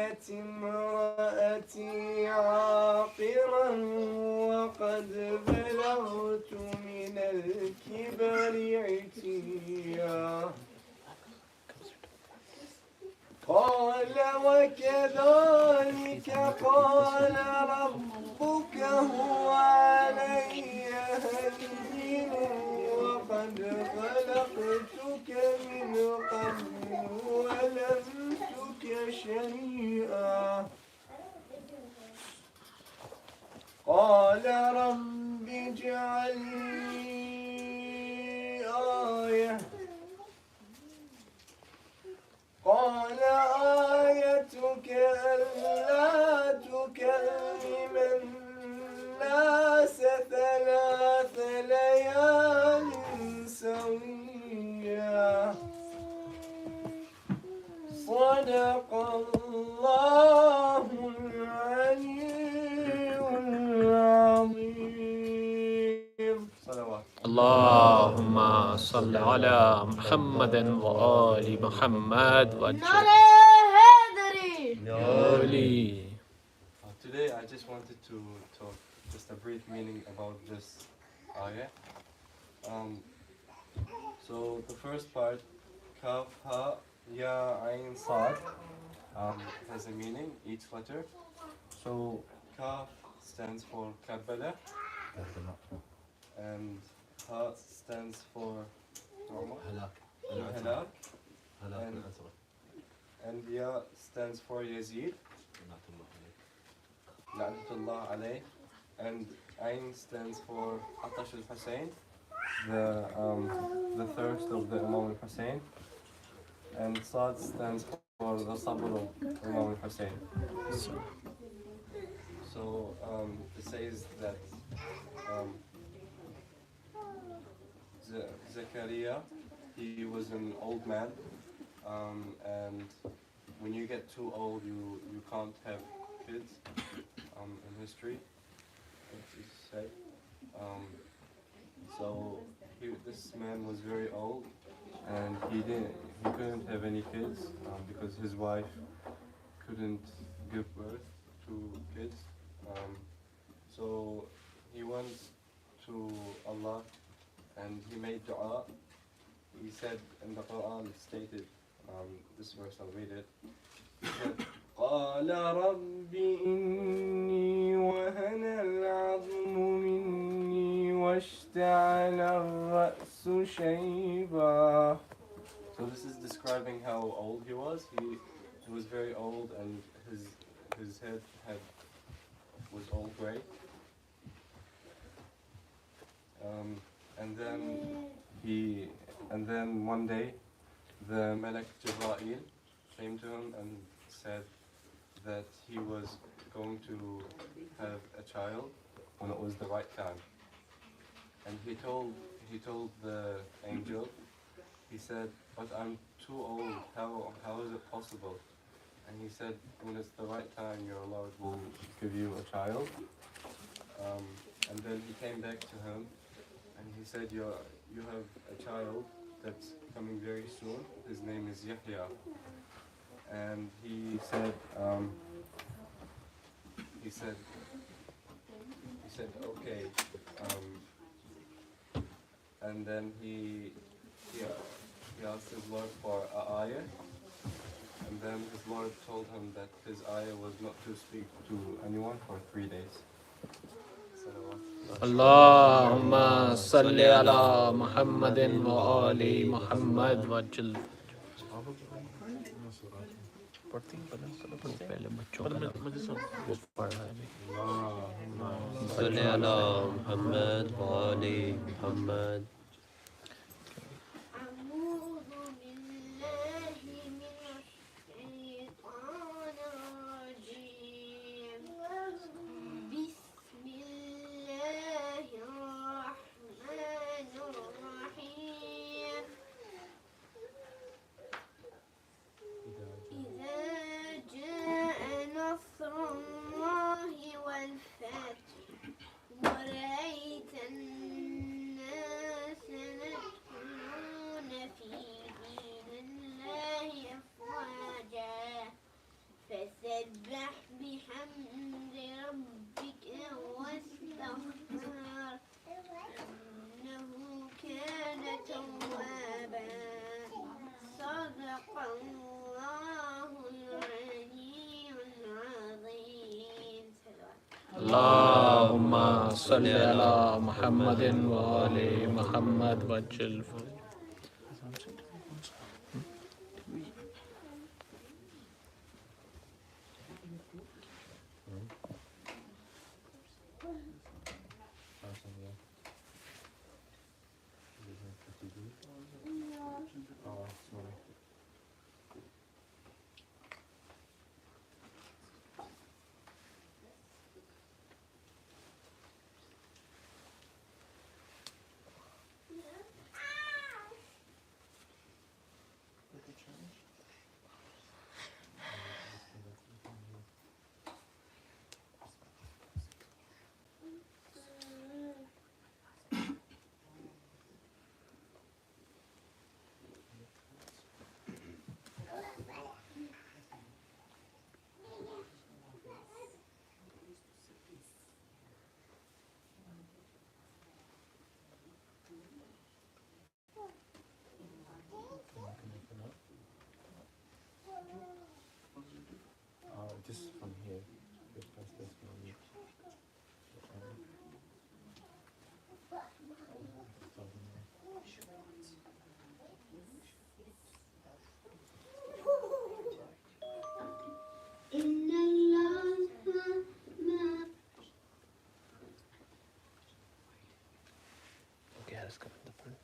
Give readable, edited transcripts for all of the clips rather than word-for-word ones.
كانت امرأتي عاقرا وقد بلغت من الكبر عتيا قال وكذلك قال ربك هو علي هين وقد خلقتك من قبل ولم تك شيئا قال رب اجعل لي آية قال آيتك ألا تكلم الناس 3 ليال سويا صدق الله العلي العظيم. صلوات. اللهم صل على محمد وآل محمد Today I just wanted to talk just a brief meaning about this ayah. So the first part, Kaf, Ha, Ya, Ain, Sad, has a meaning, each letter. So Kaf stands for Karbala, and Ha stands for Halak, and Ya stands for Yazid, La'natullah alayh, and Ain stands for Atash al-Hussein, the thirst of the Imam al-Hussein, and Sad stands for the sabr of Imam al-Hussein. So it says that Zakaria, he was an old man, and when you get too old, you can't have kids. In history, it's said. So this man was very old, and he couldn't have any kids because his wife couldn't give birth to kids. So he went to Allah and he made dua. He said in the Quran, stated this verse, I'll read it. He said, قال رب إني وهن العظم مني واشتعل الرأس Sheeba. So this is describing how old he was. He was very old, and his head was all grey. And then one day the Malak Jibreel came to him and said that he was going to have a child when it was the right time. And he told the angel, he said, but I'm too old, how is it possible? And he said, when it's the right time, your Lord will give you a child. And then he came back to him and he said, you have a child that's coming very soon. His name is Yahya. And he said, okay. And then he asked his Lord for an ayah. And then his Lord told him that his ayah was not to speak to anyone for 3 days. اللهم صل على محمد وآل محمد وجل. صل على محمد وآل محمد. ورأيت الناس ربك واستغفر إنه كان توابا صدق الله العلي العظيم. اللهم صل على محمد وآل محمد وجل. Just from here. Just press this one. Okay, let's go in the front.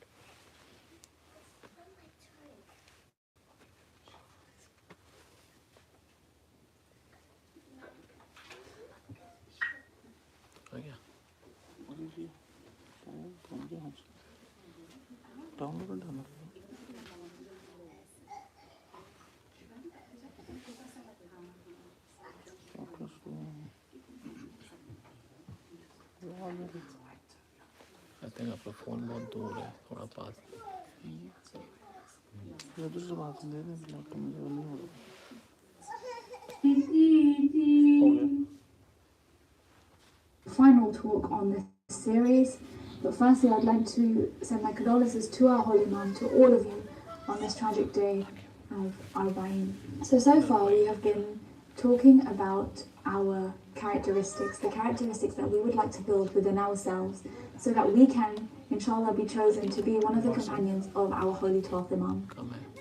Oh yeah. I think आपका फोन बहुत दूर है, थोड़ा पास. Final talk on this series, but firstly I'd like to send my condolences to our Holy Mom, to all of you on this tragic day of Arba'in. So far we have been talking about our characteristics, the characteristics that we would like to build within ourselves so that we can, inshallah, be chosen to be one of the companions of our Holy 12th Imam.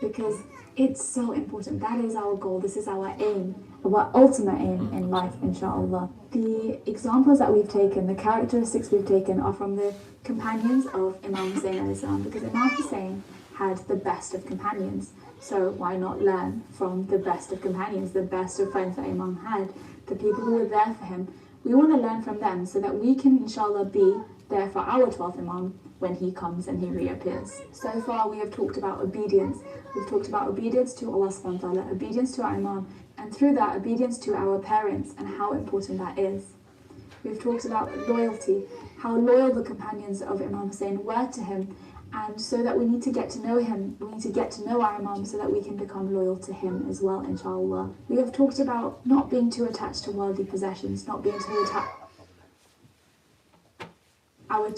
Because it's so important. That is our goal. This is our aim, our ultimate aim in life, inshallah. The examples that we've taken, the characteristics we've taken are from the companions of Imam Hussein alayhi salam, because Imam Hussein had the best of companions. So why not learn from the best of companions, the best of friends that Imam had, the people who were there for him? We want to learn from them so that we can, inshallah, be there for our 12th Imam when he comes and he reappears. So far we have talked about obedience. We've talked about obedience to Allah subhanahu wa ta'ala, obedience to our Imam, and through that obedience to our parents and how important that is. We've talked about loyalty, how loyal the companions of Imam Hussein were to him, and so that we need to get to know him, we need to get to know our Imam so that we can become loyal to him as well, inshallah. We have talked about not being too attached to worldly possessions, not being too attached our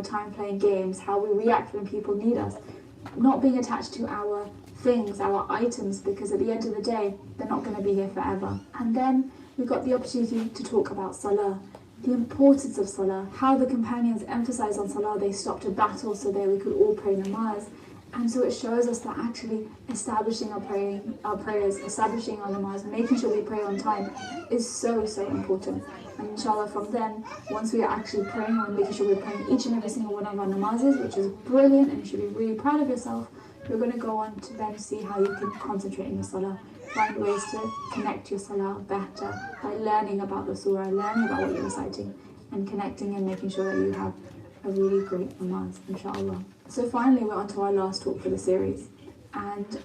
time playing games, how we react when people need us, not being attached to our things, our items, because at the end of the day, they're not going to be here forever. And then we got the opportunity to talk about Salah, the importance of Salah, how the companions emphasized on Salah. They stopped a battle so that we could all pray namaz. And so it shows us that actually establishing our prayers, establishing our namaz, making sure we pray on time is so important. And inshallah from then, once we are actually praying and making sure we're praying each and every single one of our namazes, which is brilliant and you should be really proud of yourself, you're going to go on to then see how you can concentrate in your salah, find ways to connect your salah better by learning about the surah, learning about what you're reciting, and connecting and making sure that you have a really great namaz, inshallah. So finally, we're on to our last talk for the series. And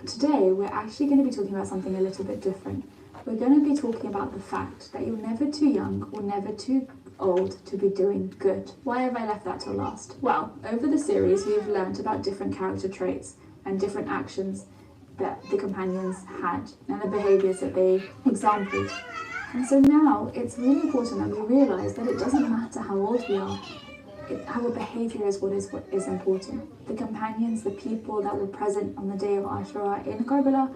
today, we're actually going to be talking about something a little bit different. We're going to be talking about the fact that you're never too young or never too old to be doing good. Why have I left that till last? Well, over the series, we've learnt about different character traits and different actions that the companions had and the behaviours that they exampled. And so now it's really important that we realise that it doesn't matter how old we are, our behaviour is what is important. The companions, the people that were present on the day of Ashura in Karbala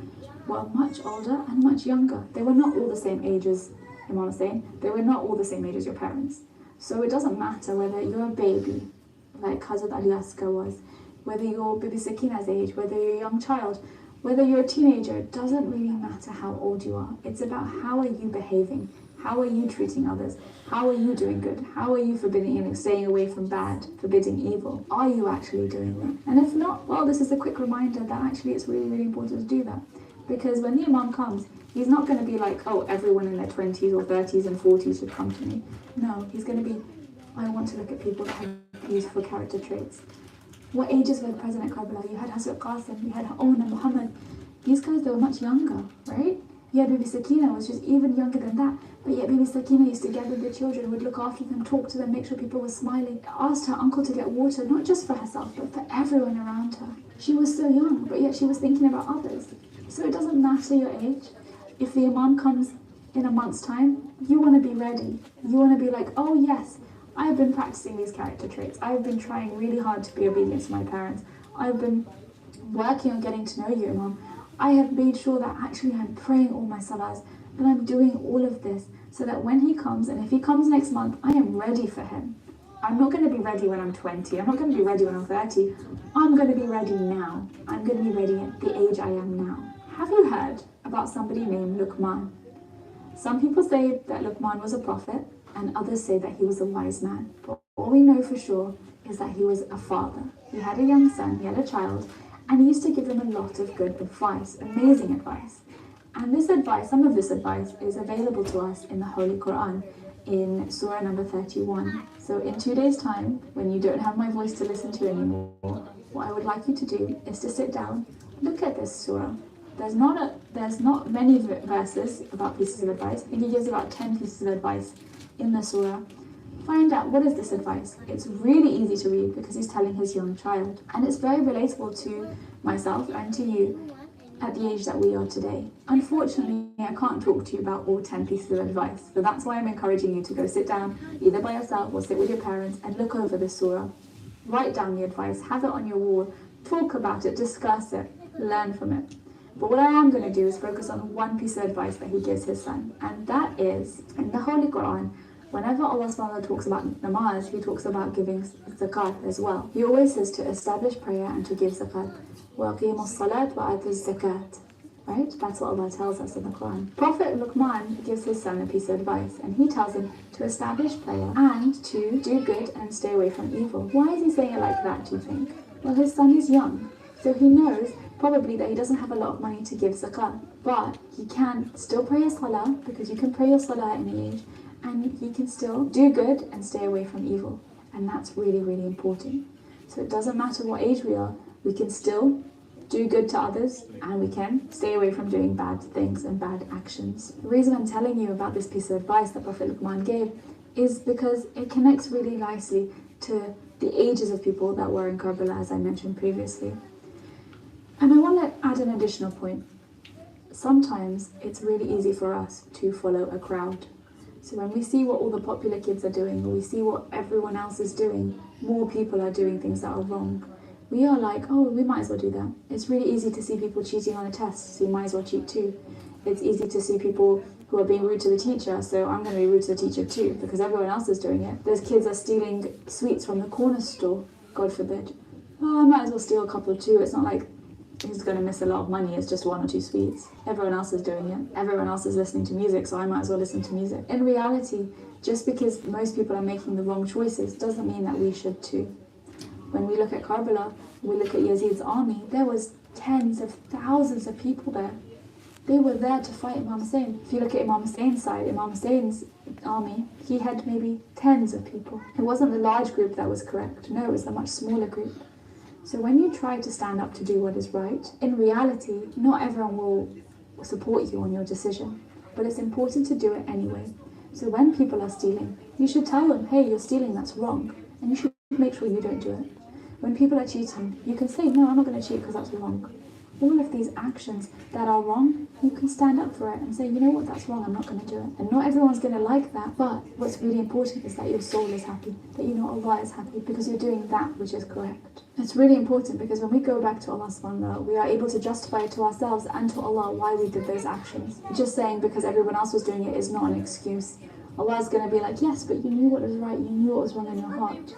were much older and much younger. They were not all the same age as Imam Hussein. They were not all the same age as your parents. So it doesn't matter whether you're a baby, like Hazrat Ali Asghar was, whether you're Bibi Sakina's age, whether you're a young child, whether you're a teenager. It doesn't really matter how old you are. It's about how are you behaving, how are you treating others, how are you doing good, how are you staying away from bad, forbidding evil. Are you actually doing that? And if not, well, this is a quick reminder that actually it's really, really important to do that. Because when the Imam comes, he's not going to be like, oh, everyone in their 20s or 30s and 40s should come to me. No, he's going to be, I want to look at people that have beautiful character traits. What ages were present at Karbala? You had Hazrat Qasim, you had Owen and Muhammad. These guys, they were much younger, right? You had Bibi Sakina, was just even younger than that. But yet Bibi Sakina used to gather the children, would look after them, talk to them, make sure people were smiling. Asked her uncle to get water, not just for herself, but for everyone around her. She was so young, but yet she was thinking about others. So it doesn't matter your age. If the Imam comes in a month's time, you want to be ready. You want to be like, oh yes, I've been practicing these character traits. I've been trying really hard to be obedient to my parents. I've been working on getting to know you, Imam. I have made sure that actually I'm praying all my salahs and I'm doing all of this so that when he comes, and if he comes next month, I am ready for him. I'm not going to be ready when I'm 20. I'm not going to be ready when I'm 30. I'm going to be ready now. I'm going to be ready at the age I am now. Have you heard about somebody named Luqman? Some people say that Luqman was a prophet and others say that he was a wise man. But all we know for sure is that he was a father. He had a young son, he had a child, and he used to give him a lot of good advice, amazing advice. And this advice, some of this advice, is available to us in the Holy Quran in Surah number 31. So in 2 days' time, when you don't have my voice to listen to anymore, what I would like you to do is to sit down, look at this surah. There's not many verses about pieces of advice. I think he gives about 10 pieces of advice in the surah. Find out what is this advice. It's really easy to read because he's telling his young child. And it's very relatable to myself and to you at the age that we are today. Unfortunately, I can't talk to you about all 10 pieces of advice. So that's why I'm encouraging you to go sit down, either by yourself or sit with your parents and look over the surah. Write down the advice, have it on your wall, talk about it, discuss it, learn from it. But what I am going to do is focus on one piece of advice that he gives his son. And that is, in the Holy Quran, whenever Allah SWT talks about namaz, he talks about giving zakat as well. He always says to establish prayer and to give zakat. وَأَقِيمُوا الصَّلَاةَ وَآتُوا الزَّكَاةَ. Right? That's what Allah tells us in the Quran. Prophet Luqman gives his son a piece of advice and he tells him to establish prayer and to do good and stay away from evil. Why is he saying it like that, do you think? Well, his son is young, so he knows probably that he doesn't have a lot of money to give zakat, but he can still pray his salah, because you can pray your salah at any age, and he can still do good and stay away from evil. And that's really, really important. So it doesn't matter what age we are, we can still do good to others and we can stay away from doing bad things and bad actions. The reason I'm telling you about this piece of advice that Prophet Luqman gave is because it connects really nicely to the ages of people that were in Karbala, as I mentioned previously. And I want to add an additional point. Sometimes it's really easy for us to follow a crowd. So when we see what all the popular kids are doing, or we see what everyone else is doing, more people are doing things that are wrong, we are like, oh, we might as well do that. It's really easy to see people cheating on a test, so you might as well cheat too. It's easy to see people who are being rude to the teacher, so I'm going to be rude to the teacher too, because everyone else is doing it. Those kids are stealing sweets from the corner store, God forbid. Oh, I might as well steal a couple too. It's not like he's going to miss a lot of money, it's just 1 or 2 sweets. Everyone else is doing it. Everyone else is listening to music, so I might as well listen to music. In reality, just because most people are making the wrong choices doesn't mean that we should too. When we look at Karbala, we look at Yazid's army, there was tens of thousands of people there. They were there to fight Imam Hussein. If you look at Imam Hussein's side, Imam Hussein's army, he had maybe tens of people. It wasn't the large group that was correct. No, it was a much smaller group. So when you try to stand up to do what is right, in reality, not everyone will support you on your decision, but it's important to do it anyway. So when people are stealing, you should tell them, hey, you're stealing, that's wrong, and you should make sure you don't do it. When people are cheating, you can say, no, I'm not going to cheat because that's wrong. all of these actions that are wrong, you can stand up for it and say, you know what, that's wrong, I'm not going to do it. And not everyone's going to like that, but what's really important is that your soul is happy, that you know Allah is happy because you're doing that which is correct. It's really important because when we go back to Allah subhanahu wa ta'ala, we are able to justify it to ourselves and to Allah why we did those actions. Just saying because everyone else was doing it is not an excuse. Allah is going to be like, yes, but you knew what was right, you knew what was wrong in your heart.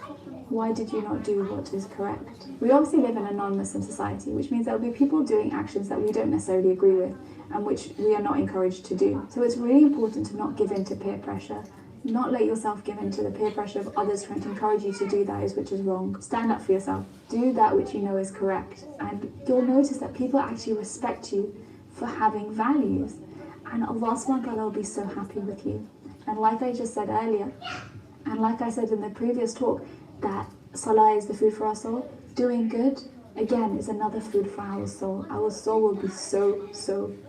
Why did you not do what is correct? We obviously live in a non-Muslim society, which means there will be people doing actions that we don't necessarily agree with and which we are not encouraged to do. So it's really important to not give in to peer pressure. Not let yourself give in to the peer pressure of others trying to encourage you to do that which is wrong. Stand up for yourself. Do that which you know is correct. And you'll notice that people actually respect you for having values. And Allah subhanahu wa ta'ala will be so happy with you. And like I just said earlier, and like I said in the previous talk, that salah is the food for our soul. Doing good, again, is another food for our soul. Our soul will be so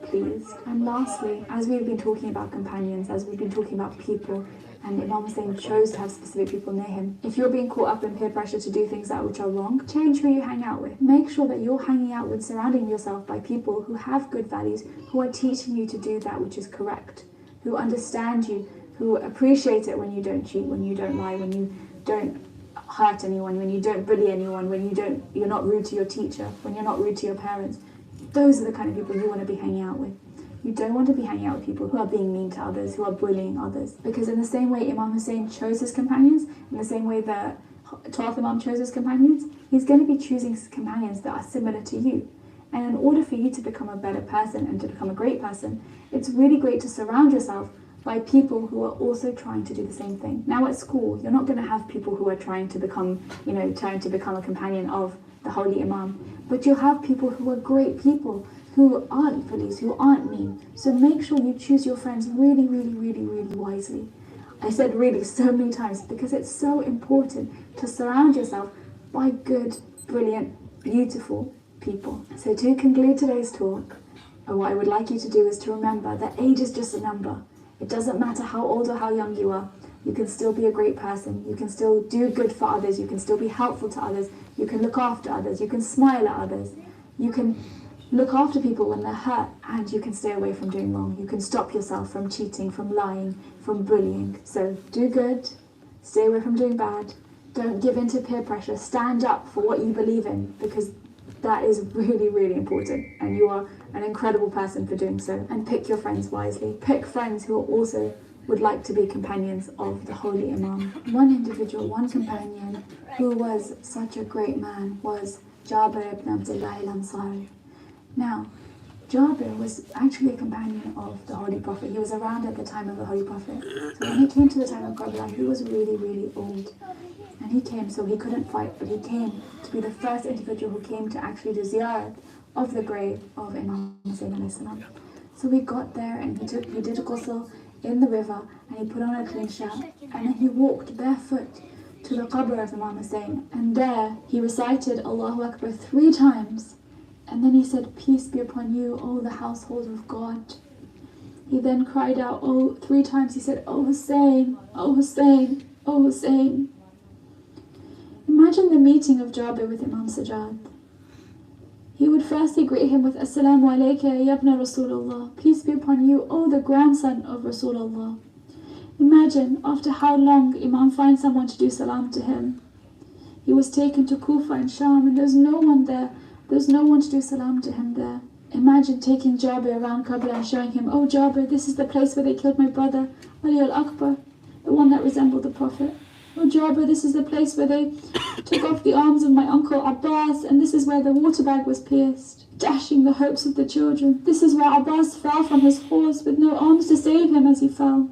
pleased. And lastly, as we've been talking about companions, as we've been talking about people, and Imam Hussein chose to have specific people near him, if you're being caught up in peer pressure to do things that which are wrong, change who you hang out with. Make sure that you're hanging out with, surrounding yourself by people who have good values, who are teaching you to do that which is correct, who understand you, who appreciate it when you don't cheat, when you don't lie, when you don't hurt anyone, when you don't bully anyone, when you're not rude to your teacher, when you're not rude to your parents. Those are the kind of people you want to be hanging out with. You don't want to be hanging out with people who are being mean to others, who are bullying others. Because in the same way Imam Hussein chose his companions, in the same way the 12th Imam chose his companions, he's going to be choosing companions that are similar to you. And in order for you to become a better person and to become a great person, it's really great to surround yourself by people who are also trying to do the same thing. Now at school, you're not going to have people who are trying to become a companion of the Holy Imam, but you'll have people who are great people, who aren't police, who aren't mean. So make sure you choose your friends really wisely. I said really so many times because it's so important to surround yourself by good, brilliant, beautiful people. So to conclude today's talk, what I would like you to do is to remember that age is just a number. It doesn't matter how old or how young you are. You can still be a great person. You can still do good for others. You can still be helpful to others. You can look after others. You can smile at others. You can look after people when they're hurt, and you can stay away from doing wrong. You can stop yourself from cheating, from lying, from bullying. So do good. Stay away from doing bad. Don't give in to peer pressure. Stand up for what you believe in, because that is really important, and you are an incredible person for doing so. And pick your friends wisely. Pick friends who also would like to be companions of the Holy Imam. One individual, one companion who was such a great man was Jabir ibn Abdullah al-Ansari. Now, Jabir was actually a companion of the Holy Prophet. He was around at the time of the Holy Prophet. So when he came to the time of Karbala, he was really old. And he came, so he couldn't fight, but he came to be the first individual who came to actually do ziyarat of the grave of Imam Hussein alayhi salam. So we got there and he did a ghusl in the river, and he put on a clean shirt, and then he walked barefoot to the qabr of Imam Hussein, and there he recited Allahu Akbar 3 times, and then he said, "Peace be upon you, O the household of God." He then cried out 3 times, he said, "O Hussein, O Hussein, O Hussein." Imagine the meeting of Jabir with Imam Sajjad. He would firstly greet him with Assalamu alayka ya ibna Rasulullah. Peace be upon you, O the grandson of Rasulullah. Imagine after how long Imam finds someone to do salam to him. He was taken to Kufa and Sham, and there's no one there. There's no one to do salam to him there. Imagine taking Jabir around Karbala and showing him, "Oh Jabir, this is the place where they killed my brother, Ali al-Akbar, the one that resembled the Prophet. Oh Jabir, this is the place where they took off the arms of my uncle Abbas, and this is where the water bag was pierced, dashing the hopes of the children. This is where Abbas fell from his horse with no arms to save him as he fell.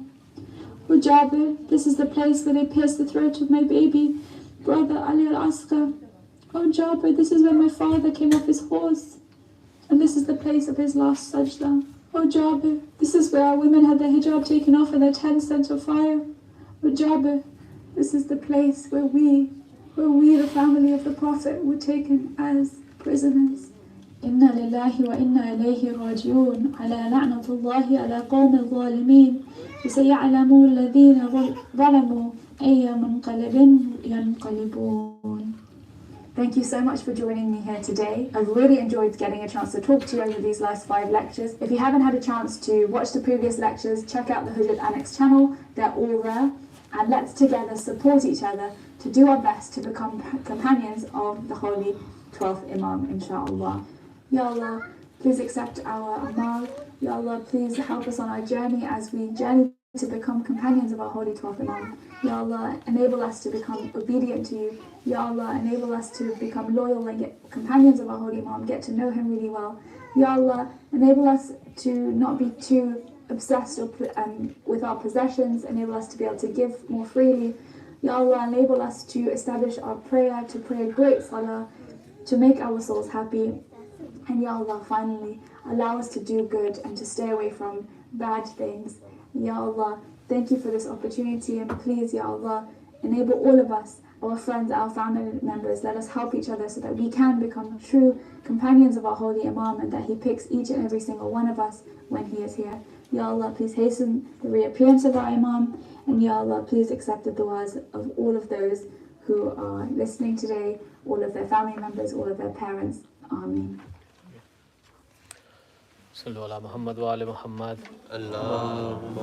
Oh Jabir, this is the place where they pierced the throat of my baby brother Ali al-Asghar. Oh Jabir, this is where my father came off his horse, and this is the place of his last sajda. Oh Jabir, this is where our women had their hijab taken off and their tents set to fire. Oh Jabir, this is the place where we, the family of the Prophet, were taken as prisoners. Inna lillahi wa inna ilayhi raji'un. Ala la'natullahi ala qawmi al-zalimin. Saya'lamu alladhina zalamu ayya munqalibin yanqalibun. Thank you so much for joining me here today. I've really enjoyed getting a chance to talk to you over these last 5 lectures. If you haven't had a chance to watch the previous lectures, check out the Hujjat Annex channel. They're all there. And let's together support each other to do our best to become companions of the Holy 12th Imam, inshallah. Ya Allah, please accept our amal. Ya Allah, please help us on our journey as we journey to become companions of our Holy 12th Imam. Ya Allah, enable us to become obedient to you. Ya Allah, enable us to become loyal and get companions of our Holy Imam, get to know him really well. Ya Allah, enable us to not be too obsessed with our possessions, enable us to be able to give more freely. Ya Allah, enable us to establish our prayer, to pray a great salah, to make our souls happy. And Ya Allah, finally, allow us to do good and to stay away from bad things. Ya Allah, thank you for this opportunity, and please, Ya Allah, enable all of us, our friends, our family members, let us help each other so that we can become true companions of our Holy Imam and that he picks each and every single one of us when he is here. Ya Allah, please hasten the reappearance of our Imam, and Ya Allah, please accept the du'as of all of those who are listening today, all of their family members, all of their parents. Ameen. صلو علی محمد و آل محمد اللہم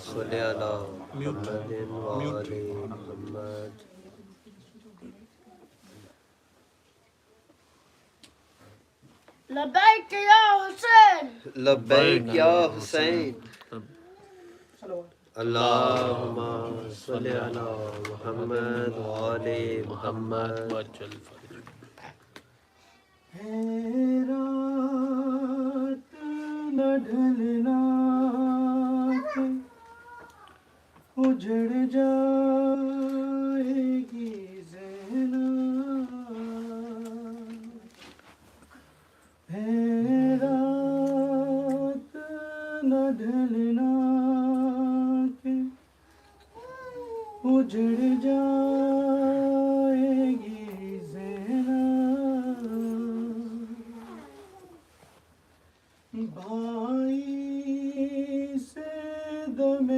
صلی علی محمد و آل محمد لبیک یا حسین لبیک یا حسین اللہم صلی علی محمد و آل محمد وجل فرج رات نہ ڈھلنا کہ اجڑ جائے گی رات نہ ڈھلنا کہ اجڑ جائے گی بھائی سے دم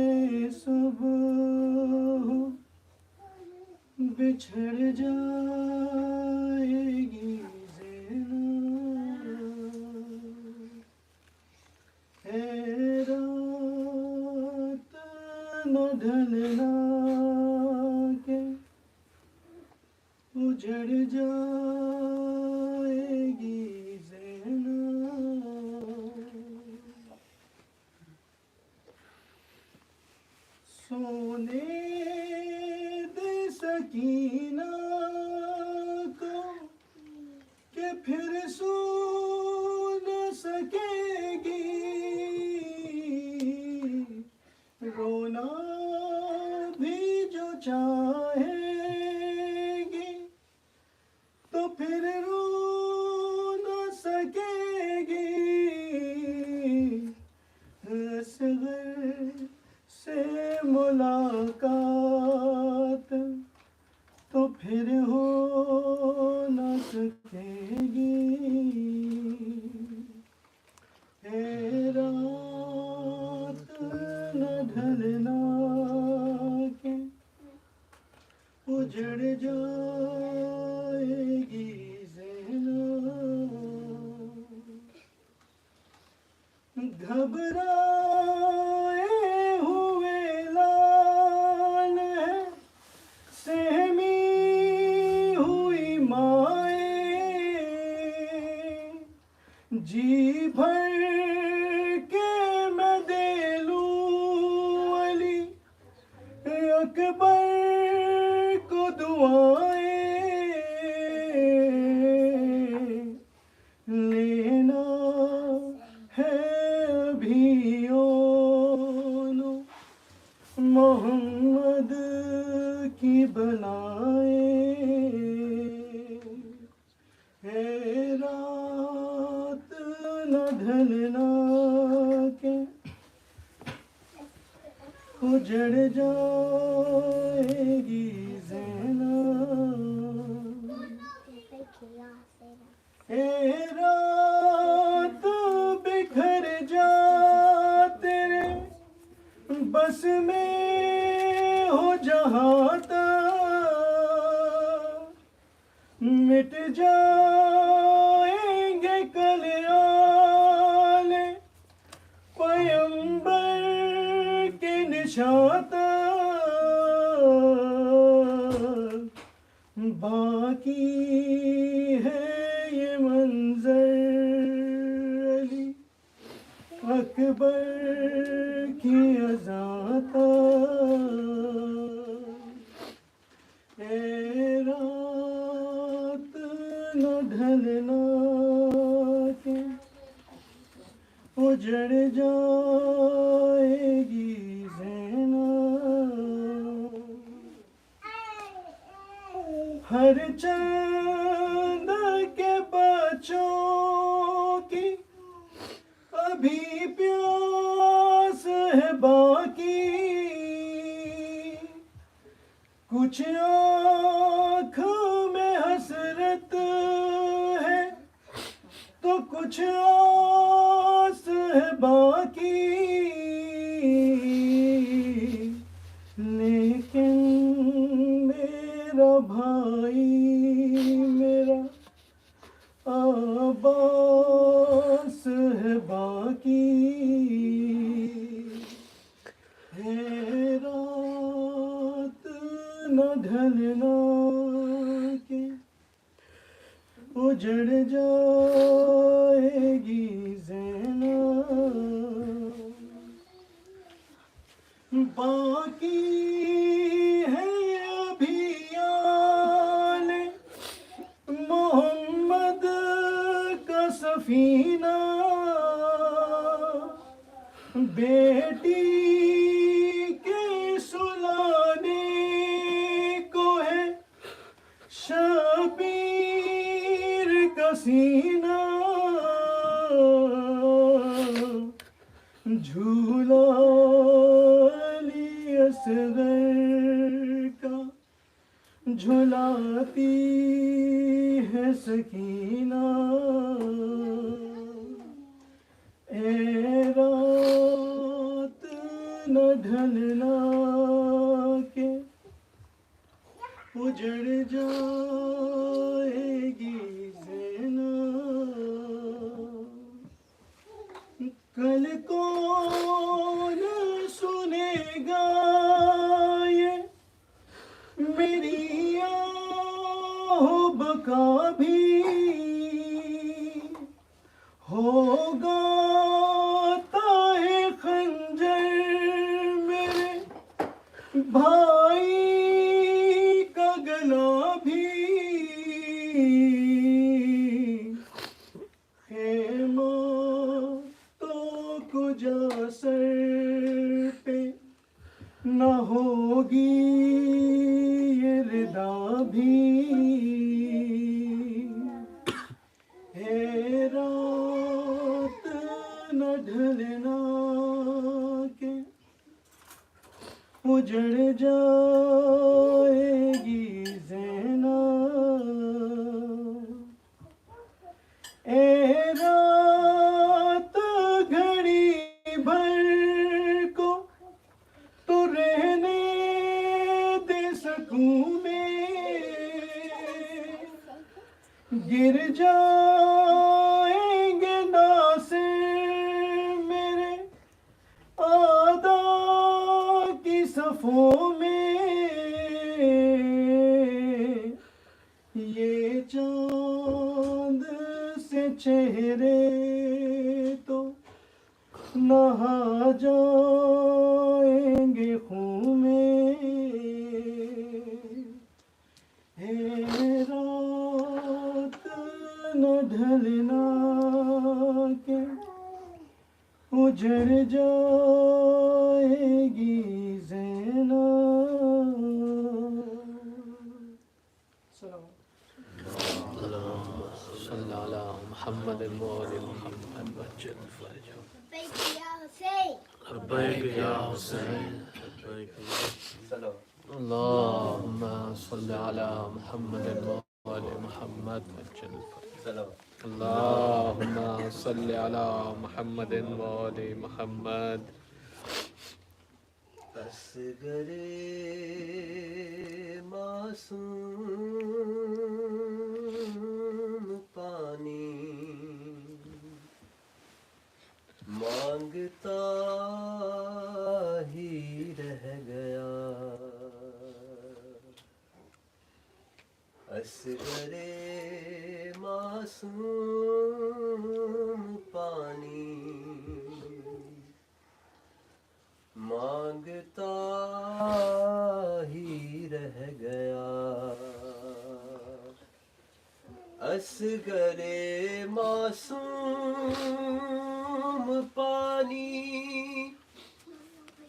صبح بچھڑ جائے گی رات نہ ڈھلنا کہ اجڑ جائے گی سونے دے سکینہ کو کہ پھر سو نہ سکے گی رونا بھی جو چاہے گی تو پھر رو نہ سکے گی اصغر سے ملاقات تو پھر ہو نہ سکے گی اے رات نہ ڈھلنا کہ اجڑ جائے گی گھبرائے ہوئے لال ہے سہمی ہوئی مائیں جی بھر کے میں دے لوں علی اکبر کو دعائیں لینا ہے محمد کی بلائیں اے رات نہ ڈھلنا کہ اجڑ جائے گی اے رات بکھر جا تیرے بس میں ہو جہاں تک مٹ جائیں گے کل آل پیمبر کے نشاط باقی ہے یہ منظر علی اکبر کی اذان اے رات نہ ڈھلنا کہ اجڑ جائے گی زینب ہر چند کے بچوں کی ابھی پیاس ہے باقی کچھ آنکھوں میں حسرت ہے تو کچھ آس ہے باقی لیکن میرا بھائی میرا عباس ہے باقی ہے رات نہ ڈھلنا کہ اجڑ جائے گی زینب باقی ہے ابھی آل محمد کا سفینہ بیٹی کے سلانے کو ہے شبیر کا سینہ جھولا علی اصغر کا جھلاتی ہے سکینہ اے رات نہ ڈھلنا کہ اجڑ جائے گی زینب کل کون سنے گا یہ میری آہ بکا بھی ہوگا تائے خنجر میرے بھائی کا گلا بھی خیمہ تو کجا سر پہ نہ ہوگی یہ ردا بھی ہے رات نہ ڈھلنا کہ اجڑ جائے گی زینب اے رات گھڑی بھر کو تو رہنے دے سکوں میں گر جائیں گے ناصر میرے آدا کی صفوں میں یہ چاند سے چہرے تو نہا جائیں گے خون میں ہے رات نہ ڈھلنا کہ اجڑ جائے گی زینب سلام صلی علی محمد وآل محمد وجل فرجہ لبيك يا حسين لبيك يا حسین اللہم صلی علی محمد وآل محمد وجل فرجہ اللہم صلی علی محمد وآل محمد اصغر معصوم اصغر معصوم پانی مانگتا ہی رہ گیا اصغر معصوم پانی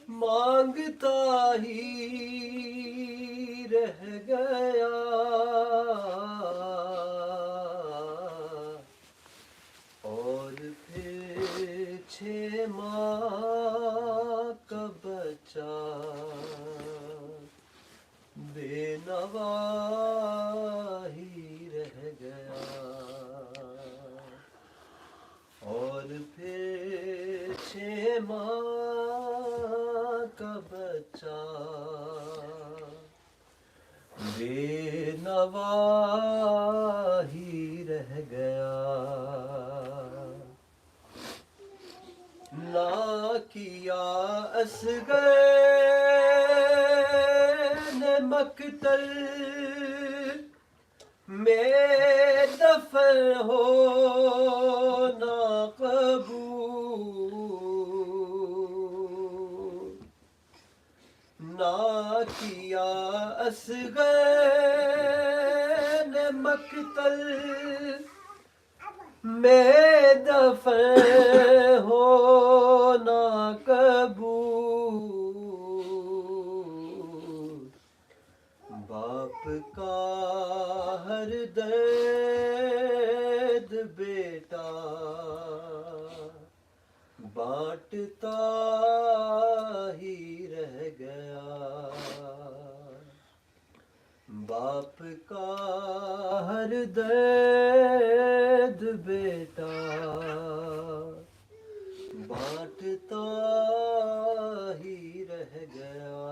مانگتا ہی رہ گیا اور پھر 6 ماہ کا بچہ بے نوا ہی رہ گیا اور پھر 6 ماہ کا بچہ بے نوا ہی رہ گیا نہ کیا اصغر نے مقتل میں دفن ہونا قبول نہ کیا اصغر نے مقتل میں دفن ہونا قبول باپ کا ہر درد بیٹا بانٹتا ہی رہ گیا باپ کا ہر درد بیٹا بانٹتا ہی رہ گیا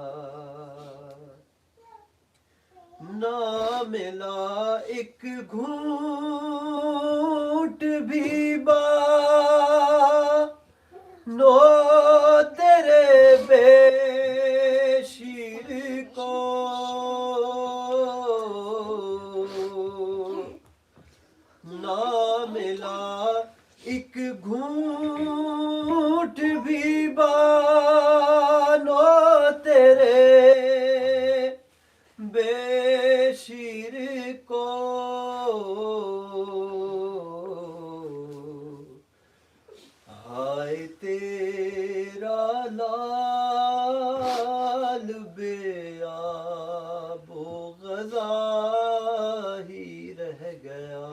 نہ ملا ایک گھونٹ بھی نو تیرے بے شیر کو نہ ملا ایک گھونٹ بھی نو تیرے بے شیر کو ہائے تیرا لال بے آب و غذا ہی رہ گیا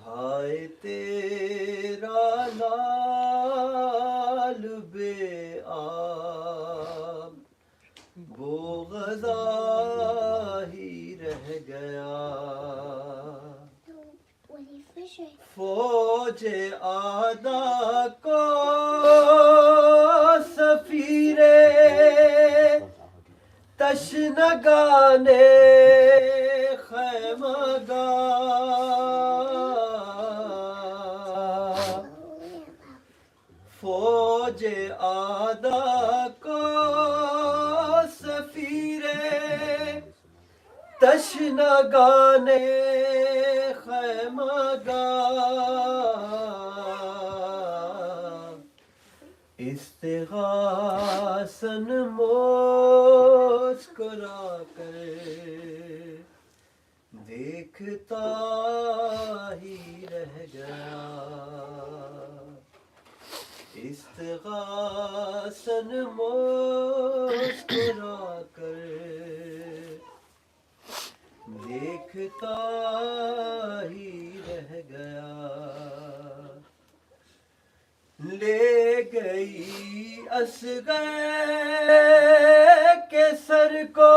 ہائے تیرا لال بے آب وہ غذا ہی رہ گیا فوج آدھا کو سفیرے تشنگانے خیمگاہ فوج آدھا کو سفیرے تشنگانے خیمگاہ استغاثن مسکرا کر دیکھتا ہی رہ گیا استغاثن مسکرا کر دیکھتا ہی رہ گیا لے گئی اصغر کے سر کو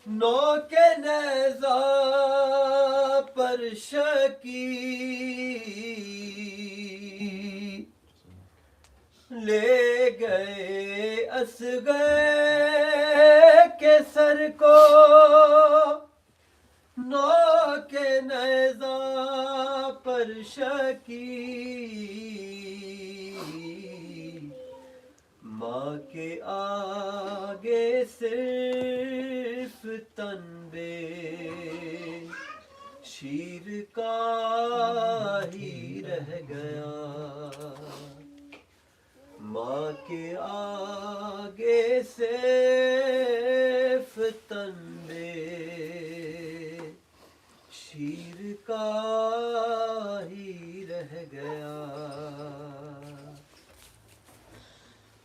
نو کے نیزہ پر شکی لے گئے اصغر کے سر کو نو کے نیزہ پر شکی ماں کے آگے صرف تنبے شیر کا ہی رہ گیا ماں کے آگے صرف تنبے شیر کا ہی رہ گیا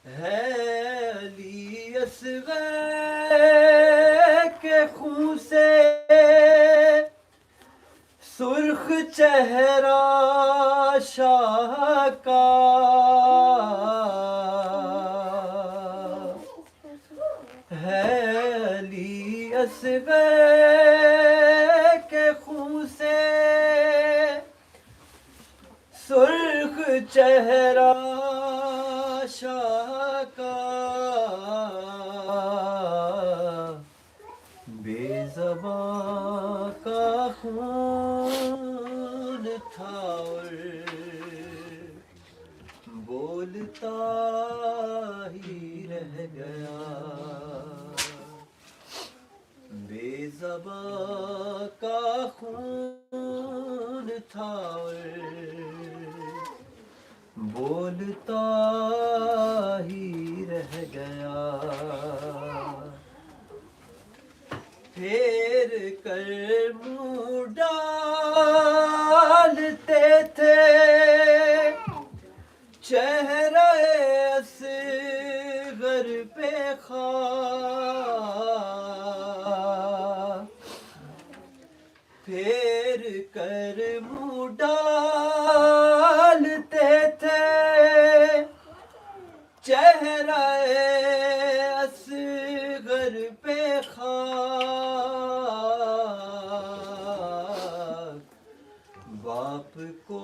ہے علی اصغر کے خون سے سرخ چہرہ شاہ کا ہے علی اصغر کے خون سے سرخ چہرہ شاہ کا بے زباں کا خون تھا اور بولتا ہی رہ گیا بے زباں کا خون تھا اور بولتا ہی رہ گیا پھیر کر منہ ڈالتے تھے چہرہ اصغر پہ خاک پھیر کر منہ ڈالتے تھے چہرہ اصغر پہ خاک باپ کو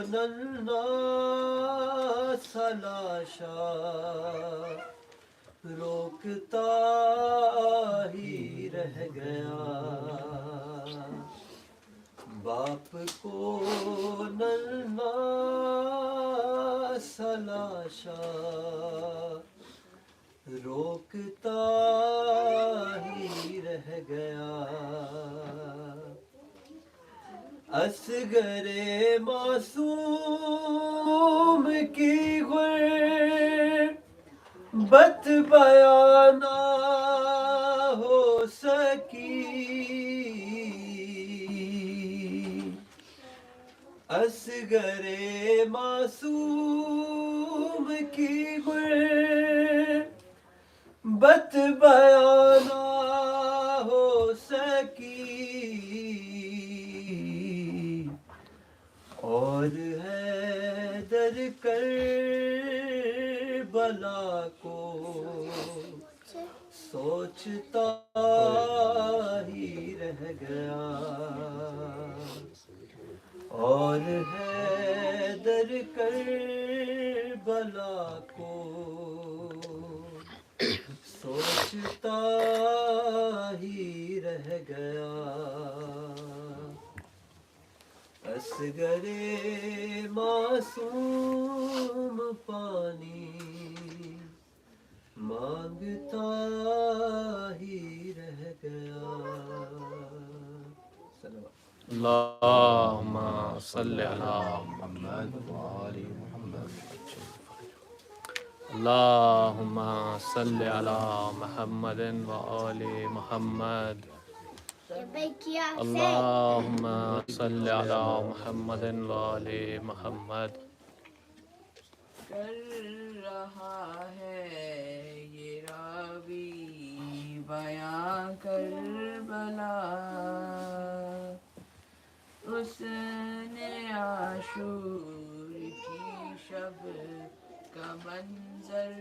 ننھا سا لاشا روکتا ہی رہ گیا باپ کو ننھا سا لاشا روکتا ہی رہ گیا اصغر معصوم کی غربت بیان نہ ہو سکی اصغر معصوم کی غربت بیان نہ ہو سکی اور حیدر کربلا کو سوچتا ہی رہ گیا اور حیدر کربلا کو سوچتا ہی رہ گیا اصغر معصوم پانی مانگتا ہی رہ گیا اللہم صلی علی محمد وآل محمد اللہم صلی علی محمد وآل محمد اللہم صلی علی محمد وآل محمد کر رہا ہے یہ راوی بیاں کربلا اس نے عاشور کی شب کا منظر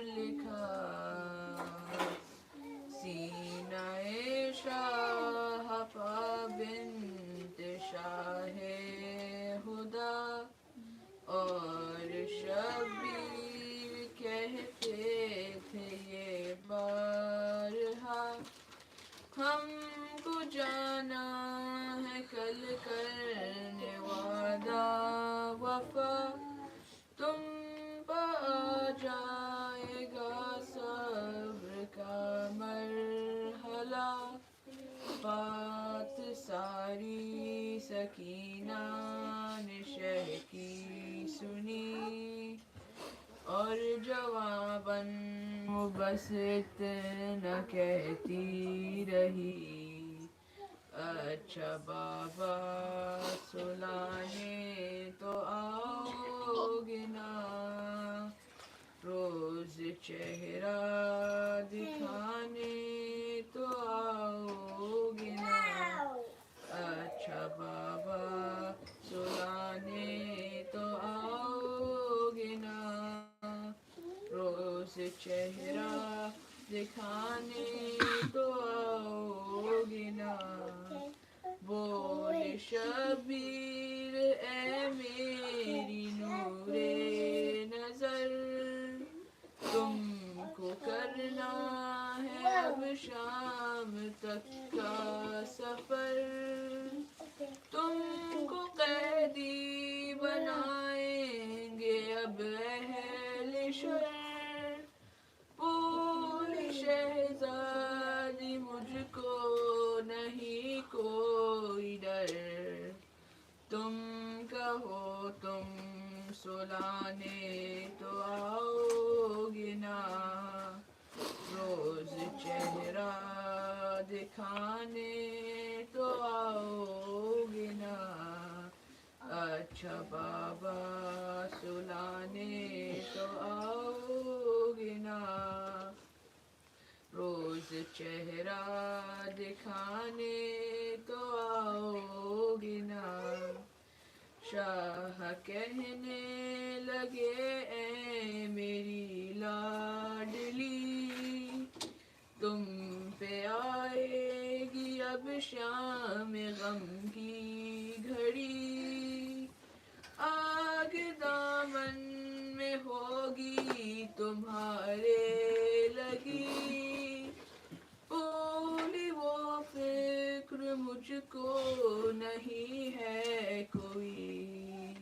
لکھا سینہ شاہ بنت شاہ خدا اور شبیر کہتے تھے یہ بارہا ہم کو جانا ہے کل کرنے وعدہ وفا تم پا جائے جواباً وہ بس اتنا کہتی رہی، اچھا بابا سلانے تو آؤ گے نا، روز چہرہ دکھانے تو آؤ گے نا، اچھا بابا سلانے تو آؤ گے نا، روز چہرہ دکھانے تو آؤ گے نا، بولے شبیر اے میری نور نظر، تم کو کرنا ہے اب شام تک کا سفر، تم کو قیدی بنائیں گے اب اہل شر، بولی شہزادی مجھ کو نہیں کوئی ڈر، تم کہو تم سلانے تو آؤ گے نا، روز چہرہ دکھانے تو آؤ گے نا، اچھا بابا سلانے تو آؤ گے نا، روز چہرہ دکھانے تو آؤ گے نا، شاہ کہنے لگے اے میری لاڈلی، تم پہ آئے گی اب شام غم کی گھڑی، آگ دامن میں ہوگی تمہارے لگی، بولی وہ فکر مجھ کو نہیں ہے کوئی،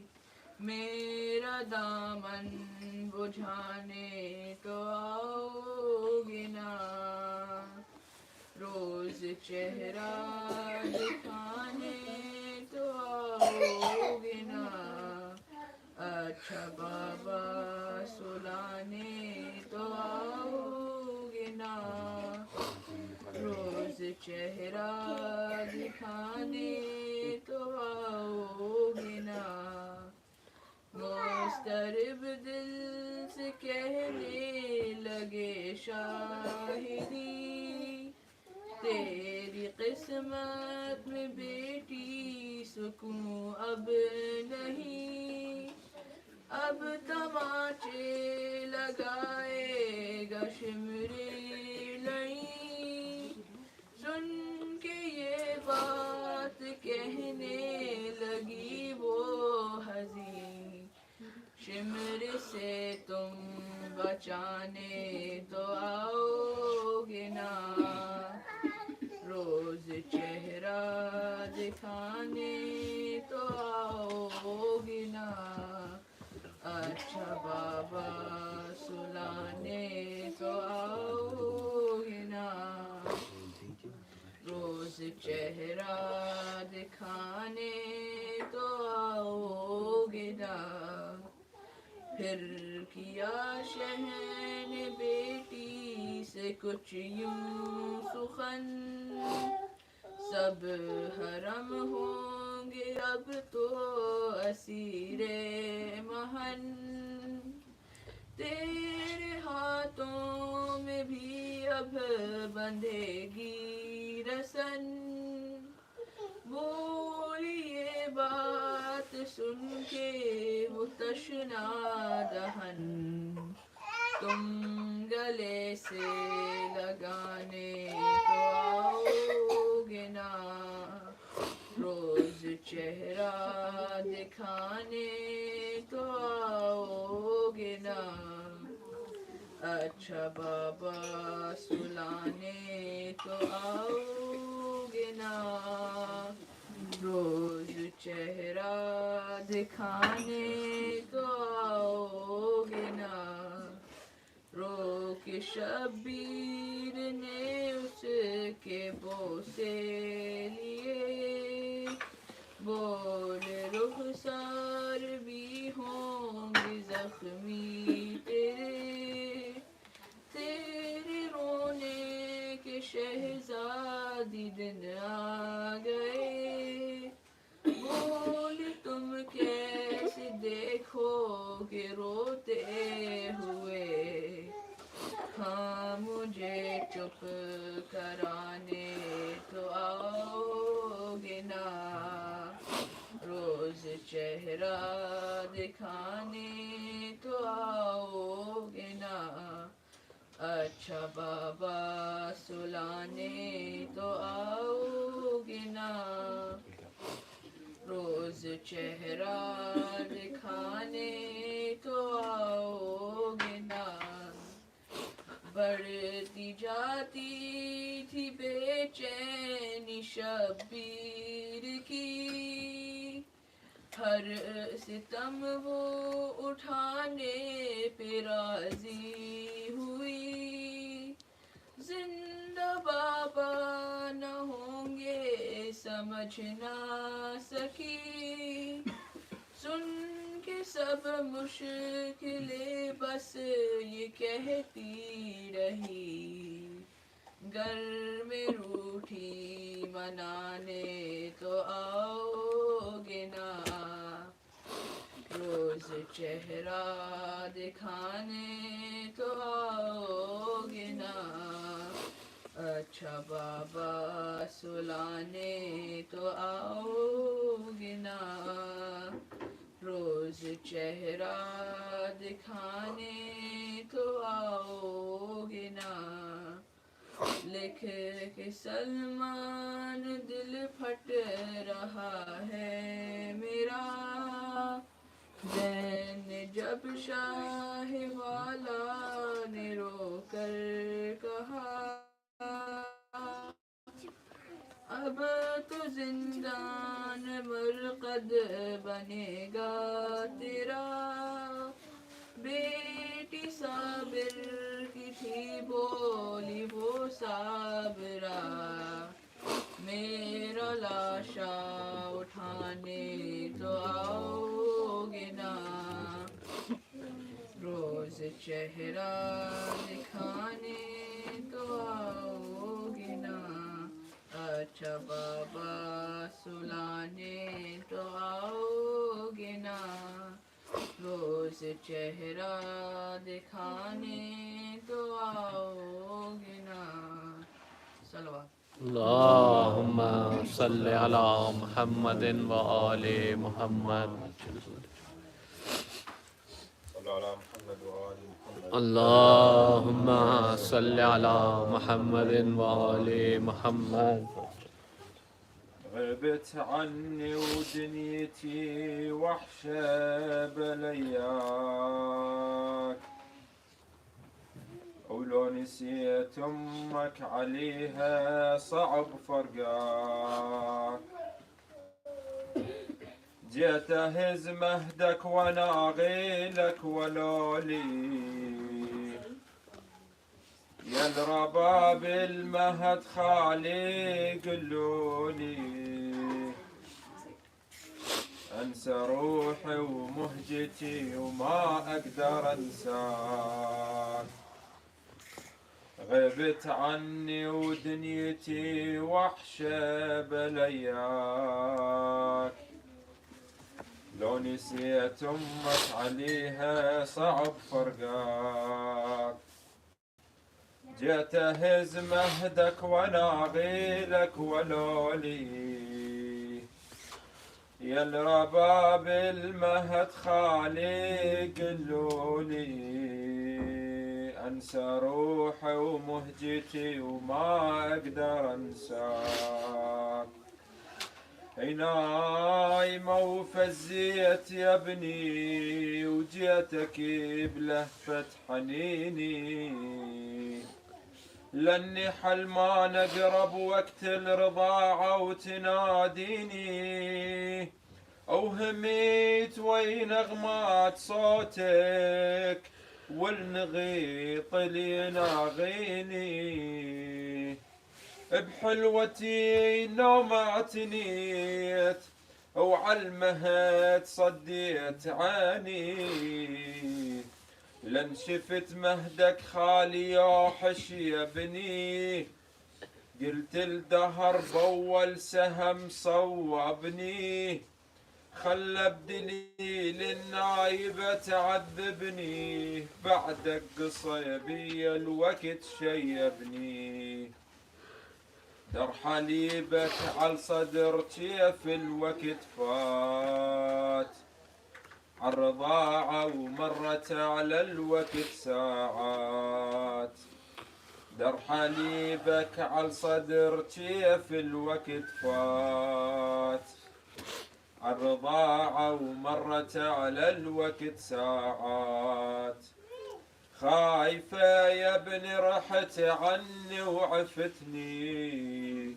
میرا دامن بجھانے تو آؤ گے نا، روز چہرہ دکھانے تو آؤ گے نا، اچھا بابا سلانے تو آؤ گے نا، روز چہرہ دکھانے تو آؤ گے نا، مضطرب دل سے کہنے لگے شاہدی، تیری قسمت میں بیٹی سکوں اب نہیں، اب تماچے لگائے گا شمر لئی، سن کے یہ بات کہنے لگی وہ حزین، شمر سے تم بچانے تو آؤ گے نا، روز چہرہ دکھانے تو آؤ گے نا، اچھا بابا سلانے تو آؤ گے نا، روز چہرہ دکھانے تو آؤ گے نا، پھر کیا شہن بیٹی سے کچھ یوں سخن، سب حرم ہوں گے اب تو اسیر محن، تیرے ہاتھوں میں بھی اب بندھے گی رسن، بولی یہ بات سن کے وہ تشنا دہن، تم گلے سے لگانے تو آؤ گے نا، روز چہرہ دکھانے تو آؤ گے نا، اچھا بابا سلانے تو آؤ گے نا، روز چہرہ دکھانے تو آؤ گے نا، رو کے شبیر نے اس کے بوسے لیے، بولے رخسار بھی ہوں گے زخمی تیرے، شادی دن آ گئے بول تم کیسے دیکھو گے روتے ہوئے ہاں مجھے چپ کرانے تو آؤ گے نا روز چہرہ دکھانے تو آؤ گے نا اچھا بابا سلانے تو آؤ گے نا روز چہرہ دکھانے تو آؤ گے نا بڑھتی جاتی تھی بے چینی شبیر کی ہر ستم وہ اٹھانے پہ راضی ہوئی زندہ بابا نہ ہوں گے سمجھ نہ سکی سن کے سب مشکلیں بس یہ کہتی رہی گھر میں روٹھی منانے تو آؤ گے نا روز چہرہ دکھانے تو آؤ گے نا اچھا بابا سلانے تو آؤ گے نا روز چہرہ دکھانے تو آؤ گے نا لکھ کے سلمان دل پھٹ رہا ہے میرا زین جب شاہ والا نے رو کر کہا اب تو زندان مرقد بنے گا تیرا بیٹی صابر کی تھی بولی وہ صابرہ میرا لاشا اٹھانے تو آؤ گے نا روز چہرہ دکھانے تو آؤ گے نا اچھا بابا سلانے تو آؤ گے نا روز چہرہ دکھانے تو آؤ گے نا صلوات اللہم صلی علی محمد و آل محمد اللہم صلی علی محمد و آل محمد غبت عني ودنيتي وحشة بلياك ولو نسيت أمك عليها صعب فرقاك جيت أهز مهدك وأنا غيلك ولولي يا الرباب المهد خالي قلولي انسى روحي ومهجتي وما اقدر انساك غبت عني ودنيتي وحشة بلياك لو نسيت امك عليها صعب فرقاك جيت أهز مهدك وانا غيلك ولولي يا الرباب المهد خالي قلولي انسى روحي ومهجتي وما اقدر انساك نايمة وفزيت يا ابني وجيتك بلهفة حنيني لاني حلمان اقرب وقت الرضاعة وتناديني اوهميت وين نغمات صوتك والنغيط اللي ناغيني بحلوتي نوم اعتنيت وعالمهد صديت عيني لن شفت مهدك خالي يوحش يا بني قلت الدهر بأول سهم صوبني، خلى بدليل النايبة تعذبني، بعدك قصيبي الوقت شيبني. در حليبك على صدر كيف الوقت فات، عالرضاعة ومرت على الوقت ساعات. در حليبك على صدر كيف الوقت فات، عالرضاعة ومرت على الوقت ساعات. خايفة يا ابني رحت عني وعفتني،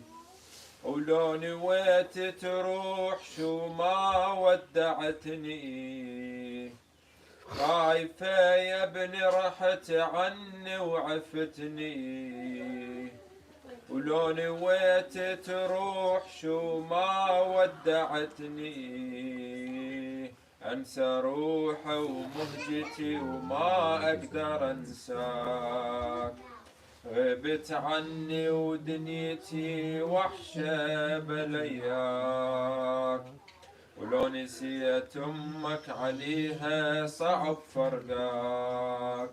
ولو نويت تروح شو ما ودعتني. خايفة يا ابني رحت عني وعفتني، ولو نويت تروح شو ما ودعتني. انسى روحي ومهجتي وما اقدر انساك، غبت عني ودنيتي وحشة بلياك. ولو نسيت امك عليها صعب فرقاك،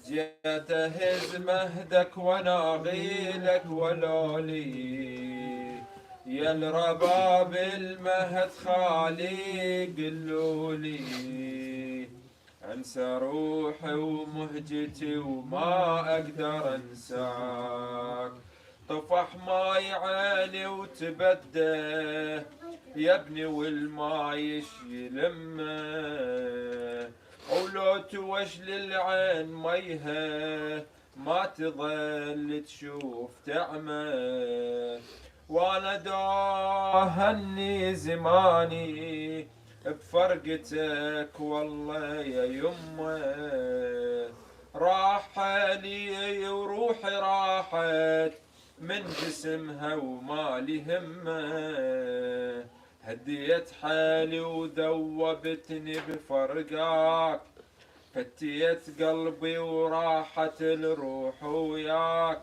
جيت اهز مهدك وانا اغيلك ولولي. يا الرباب المهد خالي قلولي، انسى روحي ومهجتي وما اقدر انساك. طفح ماي عيني وتبدى يا ابني والماي يلمه، ولو توشل العين ميها ما تظل تشوف تعمى. وانا داهني زماني بفرقتك والله يا يمه، راح لي وروحي راحت من جسمها وما لي همه. هديت حالي وذوبتني بفرقاك، فتيت قلبي وراحت الروح وياك.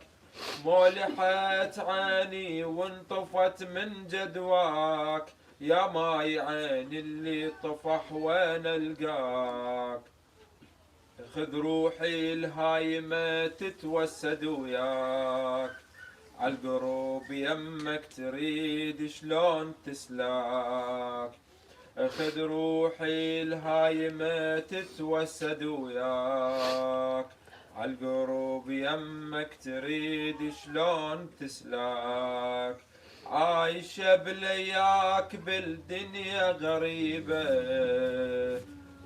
مولحت عيني وانطفت من جدواك، يا ماي عيني اللي طفح وين القاك. خذ روحي الهايمة تتوسد وياك، عالقروب يمك تريد شلون تسلاك. خذ روحي الهايمة تتوسد وياك، عالقروب يمك تريد شلون تسلاك. عايشة بلياك بالدنيا غريبة،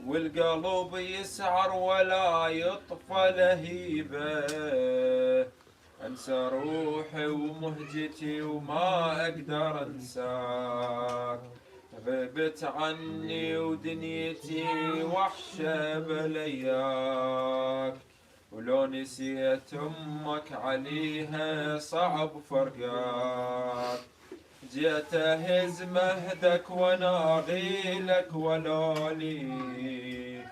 والقلب يسعر ولا يطفى لهيبة. انسى روحي ومهجتي وما اقدر انساك، غبت عني ودنيتي وحشة بلياك. ولو نسيت امك عليها صعب فرقاك، جيت اهز مهدك وانا اغيلك ولولي.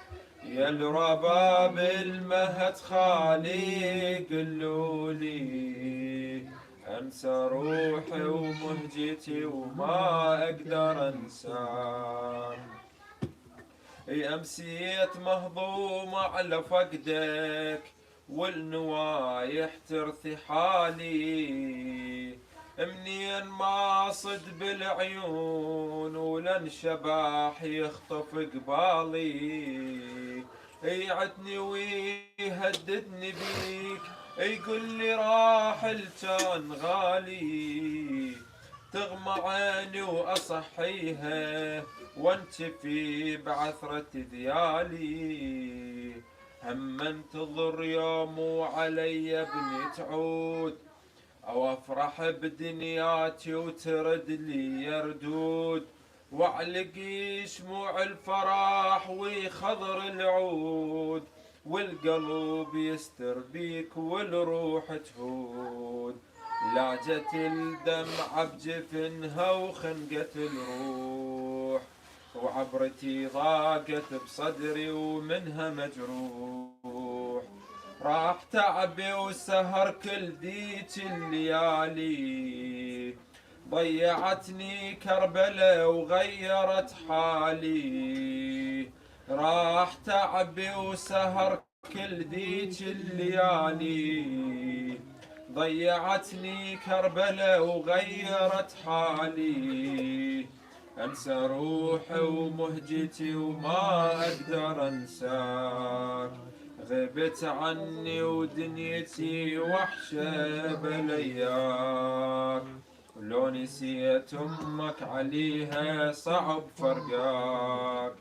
يا الرباب المهد خالي قلولي، انسى روحي ومهجتي وما اقدر انساك. امسيت مهضوم على فقدك والنوايح ترثي حالي، منين ما صد بالعيون ولن شباح يخطف قبالي. يعتني ويهددني بيك، يقول لي راحل كان غالي. تغمى عيني واصحيها وانتفي بعثرة ذيالي. هم انتظر يوم وعلي ابني تعود، او افرح بدنياتي وترد لي يردود. واعلقي شموع الفرح ويخضر العود، والقلب يستر بيك والروح تهود. لاجت الدمعة بجفنها وخنقت الروح، وعبرتي ضاقت بصدري ومنها مجروح. راح تعبي وسهر كل ذيك الليالي، ضيعتني كربلة وغيرت حالي. راح تعبي وسهر كل ذيك الليالي، ضيعتني كربلة وغيرت حالي. أنسى روحي ومهجتي وما أقدر أنساك، غبت عني ودنيتي وحشة بلياك. لو نسيت أمك عليها صعب فرقاك،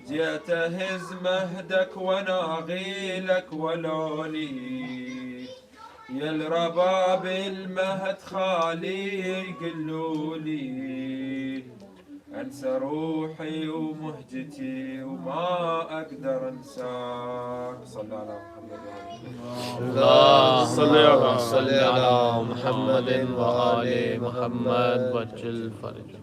جيت أهز مهدك وناغيلك ولولي. يا الرباب المهد خالي يقلولي، أنسى روحي ومهجتي وما أقدر أنساك. صلى على محمد اللهم صل على محمد وآل محمد وجل فرجه.